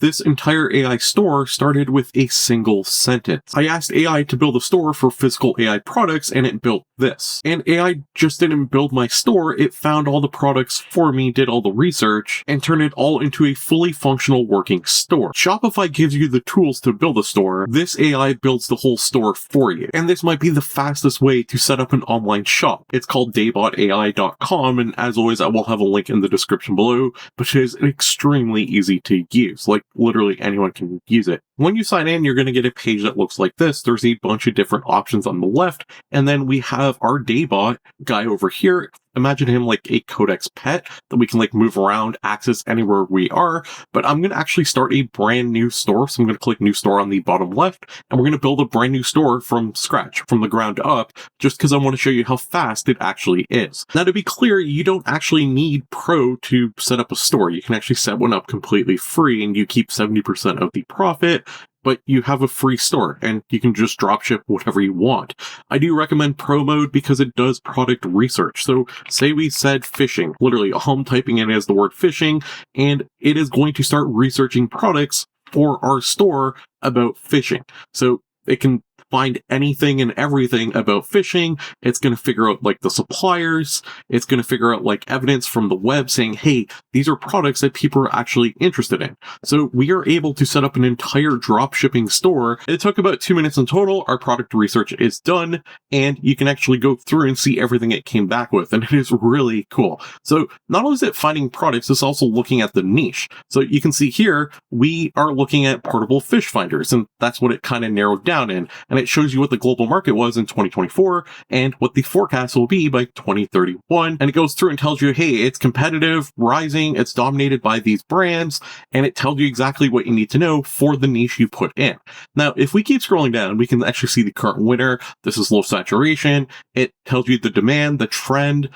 This entire AI store started with a single sentence. I asked AI to build a store for physical AI products, and it built this. And AI just didn't build my store, it found all the products for me, did all the research, and turned it all into a fully functional working store. Shopify gives you the tools to build a store. This AI builds the whole store for you. And this might be the fastest way to set up an online shop. It's called DaybotAI.com, and as always, I will have a link in the description below, but it is extremely easy to use. Like, literally anyone can use it. When you sign in, you're going to get a page that looks like this. There's a bunch of different options on the left, and then we have our Daybot guy over here. Imagine him like a Codex pet that we can like move around, access anywhere we are. But I'm going to actually start a brand new store. So I'm going to click new store on the bottom left, and we're going to build a brand new store from scratch, from the ground up, just because I want to show you how fast it actually is. Now, to be clear, you don't actually need Pro to set up a store. You can actually set one up completely free, and you keep 70% of the profit, but you have a free store and you can just dropship whatever you want. I do recommend Pro mode because it does product research. So say we said fishing, literally all I'm typing in is the word fishing, and it is going to start researching products for our store about fishing. So it can find anything and everything about fishing. It's going to figure out like the suppliers. It's going to figure out like evidence from the web saying, hey, these are products that people are actually interested in. So we are able to set up an entire drop shipping store. It took about 2 minutes in total. Our product research is done, and you can actually go through and see everything it came back with. And it is really cool. So not only is it finding products, it's also looking at the niche. So you can see here, we are looking at portable fish finders, and that's what it kind of narrowed down in. And it shows you what the global market was in 2024 and what the forecast will be by 2031. And it goes through and tells you, hey, it's competitive, rising, it's dominated by these brands, and it tells you exactly what you need to know for the niche you put in. Now, if we keep scrolling down, we can actually see the current winner. This is low saturation. It tells you the demand, the trend,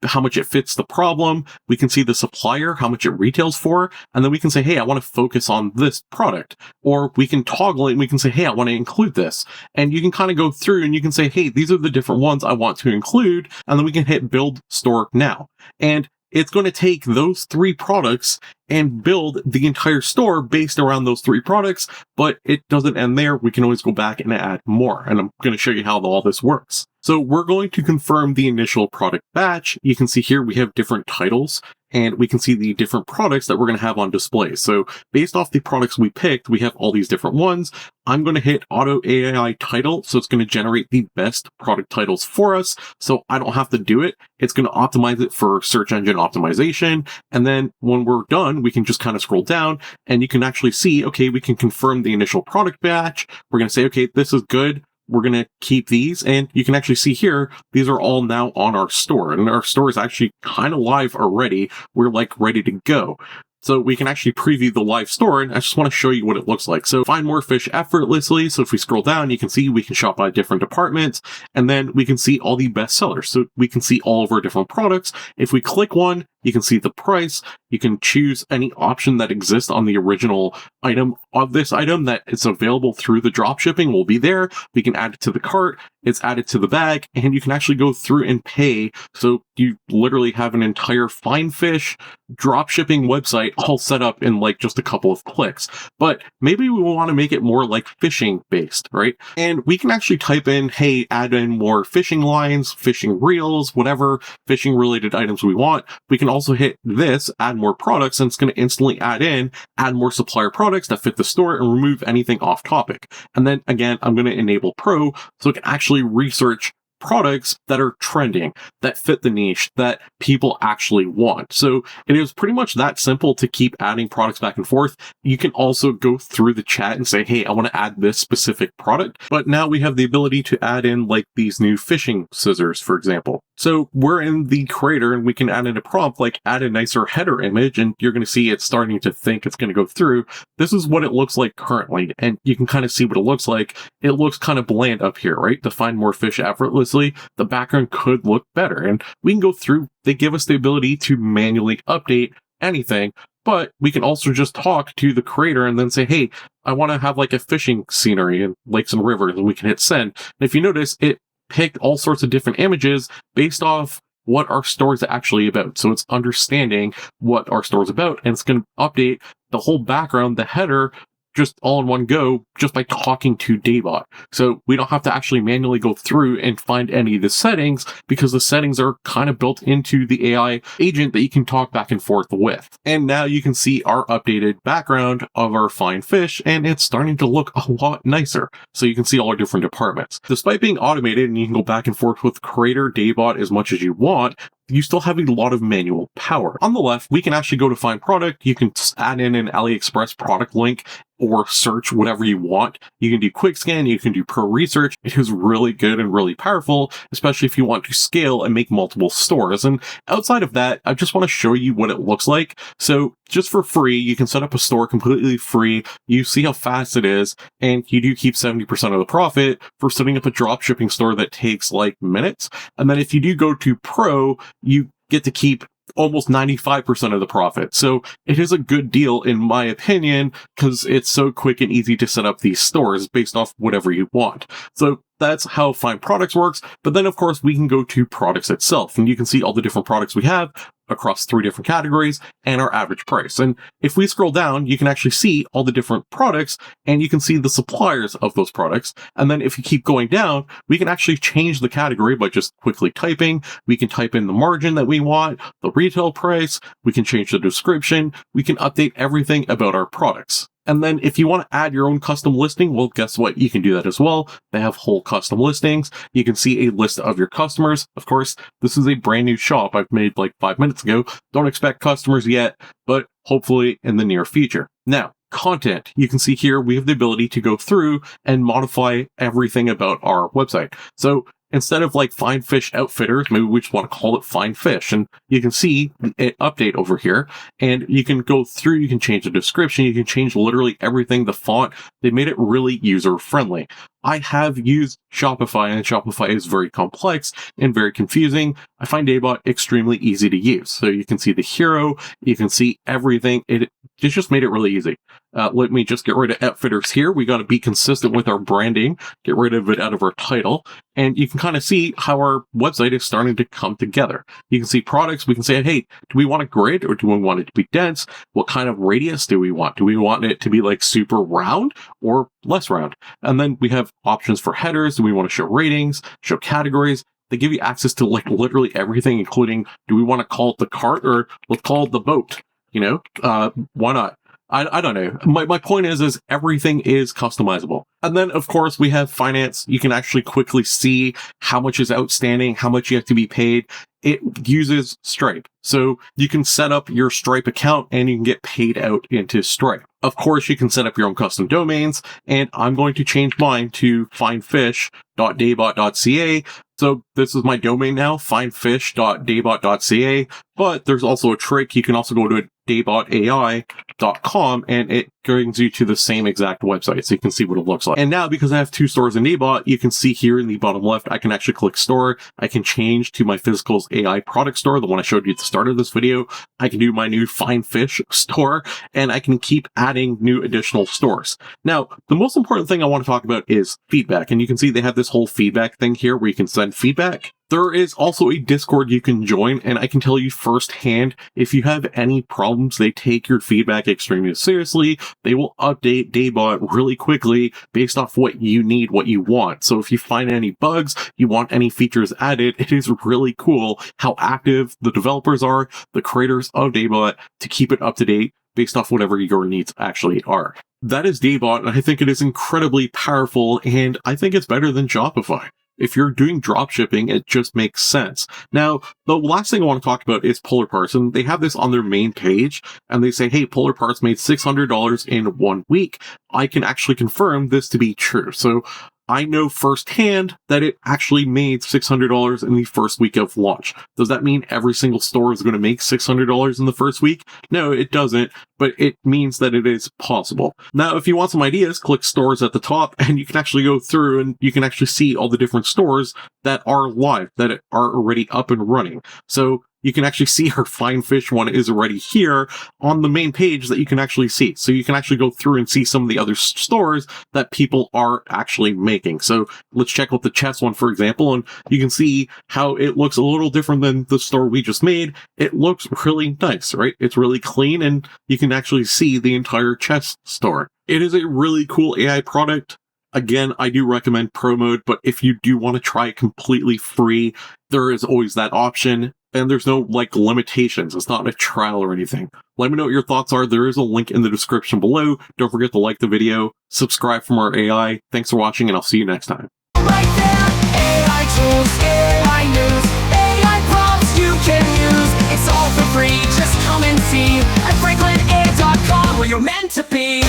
how much it fits the problem. We can see the supplier, how much it retails for, and then we can say, hey, I want to focus on this product. Or we can toggle it and we can say, hey, I want to include this. And you can kind of go through and you can say, hey, these are the different ones I want to include. And then we can hit build store now. And it's going to take those 3 products and build the entire store based around those 3 products, but it doesn't end there. We can always go back and add more, and I'm going to show you how all this works. So we're going to confirm the initial product batch. You can see here we have different titles, and we can see the different products that we're going to have on display. So based off the products we picked, we have all these different ones. I'm going to hit auto AI title. So it's going to generate the best product titles for us. So I don't have to do it. It's going to optimize it for search engine optimization. And then when we're done, we can just kind of scroll down and you can actually see, okay, we can confirm the initial product batch. We're going to say, okay, this is good. We're going to keep these, and you can actually see here, these are all now on our store, and our store is actually kind of live already. We're like ready to go. So we can actually preview the live store, and I just want to show you what it looks like. So find more fish effortlessly. So if we scroll down, you can see we can shop by different departments, and then we can see all the best sellers. So we can see all of our different products. If we click one, you can see the price. You can choose any option that exists on the original item of this item that is available through the drop shipping will be there. We can add it to the cart. It's added to the bag, and you can actually go through and pay. So you literally have an entire Find Fish drop shipping website all set up in like just a couple of clicks. But maybe we want to make it more like fishing based, right? And we can actually type in, hey, add in more fishing lines, fishing reels, whatever fishing related items we want. We can also hit this, add more products, and it's going to instantly add more supplier products that fit the store and remove anything off topic. And then again, I'm going to enable Pro so it can actually research products that are trending, that fit the niche, that people actually want. So it is pretty much that simple to keep adding products back and forth. You can also go through the chat and say, hey, I want to add this specific product. But now we have the ability to add in like these new fishing scissors, for example. So we're in the creator and we can add in a prompt like add a nicer header image, and you're going to see it's starting to think it's going to go through. This is what it looks like currently, and you can kind of see what it looks like. It looks kind of bland up here, right? To find more fish effortlessly, the background could look better, and we can go through. They give us the ability to manually update anything, but we can also just talk to the creator and then say, hey, I want to have like a fishing scenery and lakes and rivers, and we can hit send. And if you notice, it picked all sorts of different images based off what our store is actually about. So it's understanding what our store is about, and it's going to update the whole background, the header, just all in one go, just by talking to Daybot. So we don't have to actually manually go through and find any of the settings, because the settings are kind of built into the AI agent that you can talk back and forth with. And now you can see our updated background of our fine fish, and it's starting to look a lot nicer. So you can see all our different departments. Despite being automated and you can go back and forth with Creator Daybot as much as you want, you still have a lot of manual power. On the left, we can actually go to find product. You can add in an AliExpress product link or search whatever you want. You can do quick scan, you can do pro research. It is really good and really powerful, especially if you want to scale and make multiple stores. And outside of that, I just want to show you what it looks like. So just for free, you can set up a store completely free. You see how fast it is, and you do keep 70% of the profit for setting up a drop shipping store that takes like minutes. And then if you do go to pro, you get to keep almost 95% of the profit. So it is a good deal, in my opinion, because it's so quick and easy to set up these stores based off whatever you want. So that's how Find Products works. But then, of course, we can go to products itself, and you can see all the different products we have across 3 different categories and our average price. And if we scroll down, you can actually see all the different products, and you can see the suppliers of those products. And then if you keep going down, we can actually change the category by just quickly typing. We can type in the margin that we want, the retail price, we can change the description, we can update everything about our products. And then if you want to add your own custom listing, well, guess what? You can do that as well. They have whole custom listings. You can see a list of your customers. Of course, this is a brand new shop I've made like 5 minutes ago. Don't expect customers yet, but hopefully in the near future. Now, content. You can see here we have the ability to go through and modify everything about our website. So instead of like Fine Fish Outfitters, maybe we just want to call it Fine Fish. And you can see it update over here, and you can go through, you can change the description, you can change literally everything, the font. They made it really user friendly. I have used Shopify, and Shopify is very complex and very confusing. I find Daybot extremely easy to use. So you can see the hero, you can see everything. It just made it really easy. Let me just get rid of Outfitters here. We got to be consistent with our branding, get rid of it out of our title. And you can kind of see how our website is starting to come together. You can see products. We can say, hey, do we want a grid or do we want it to be dense? What kind of radius do we want? Do we want it to be like super round or less round? And then we have options for headers. Do we want to show ratings, show categories? They give you access to like literally everything, including, do we want to call it the cart or let's call it the boat? Why not? I don't know. My point is everything is customizable. And then, of course, we have finance. You can actually quickly see how much is outstanding, how much you have to be paid. It uses Stripe. So you can set up your Stripe account and you can get paid out into Stripe. Of course, you can set up your own custom domains, and I'm going to change mine to finefish.daybot.ca. So this is my domain now, finefish.daybot.ca. But there's also a trick. You can also go to Daybot AI.com, and it brings you to the same exact website, so you can see what it looks like. And now, because I have 2 stores in Daybot, you can see here in the bottom left, I can actually click store. I can change to my Physicals AI product store, the one I showed you at the start of this video. I can do my new Fine Fish store, and I can keep adding new additional stores. Now, the most important thing I want to talk about is feedback. And you can see they have this whole feedback thing here where you can send feedback. There is also a Discord you can join, and I can tell you firsthand, if you have any problems, they take your feedback extremely seriously. They will update Daybot really quickly based off what you need, what you want. So if you find any bugs, you want any features added, it is really cool how active the developers are, the creators of Daybot, to keep it up to date based off whatever your needs actually are. That is Daybot, and I think it is incredibly powerful, and I think it's better than Shopify. If you're doing dropshipping, it just makes sense. Now, the last thing I want to talk about is Polar Parts, and they have this on their main page, and they say, hey, Polar Parts made $600 in 1 week. I can actually confirm this to be true. So I know firsthand that it actually made $600 in the first week of launch. Does that mean every single store is going to make $600 in the first week? No, it doesn't, but it means that it is possible. Now, if you want some ideas, click stores at the top, and you can actually go through and you can actually see all the different stores that are live, that are already up and running. So you can actually see her fine fish one is already here on the main page that you can actually see. So you can actually go through and see some of the other stores that people are actually making. So let's check out the chess one, for example, and you can see how it looks a little different than the store we just made. It looks really nice, right? It's really clean, and you can actually see the entire chess store. It is a really cool AI product. Again, I do recommend Pro Mode, but if you do want to try it completely free, there is always that option, and there's no, limitations. It's not a trial or anything. Let me know what your thoughts are. There is a link in the description below. Don't forget to like the video, subscribe for more AI. Thanks for watching, and I'll see you next time. Right there, AI tools, AI news, AI prompts you can use. It's all for free, just come and see at franklinai.com where you're meant to be.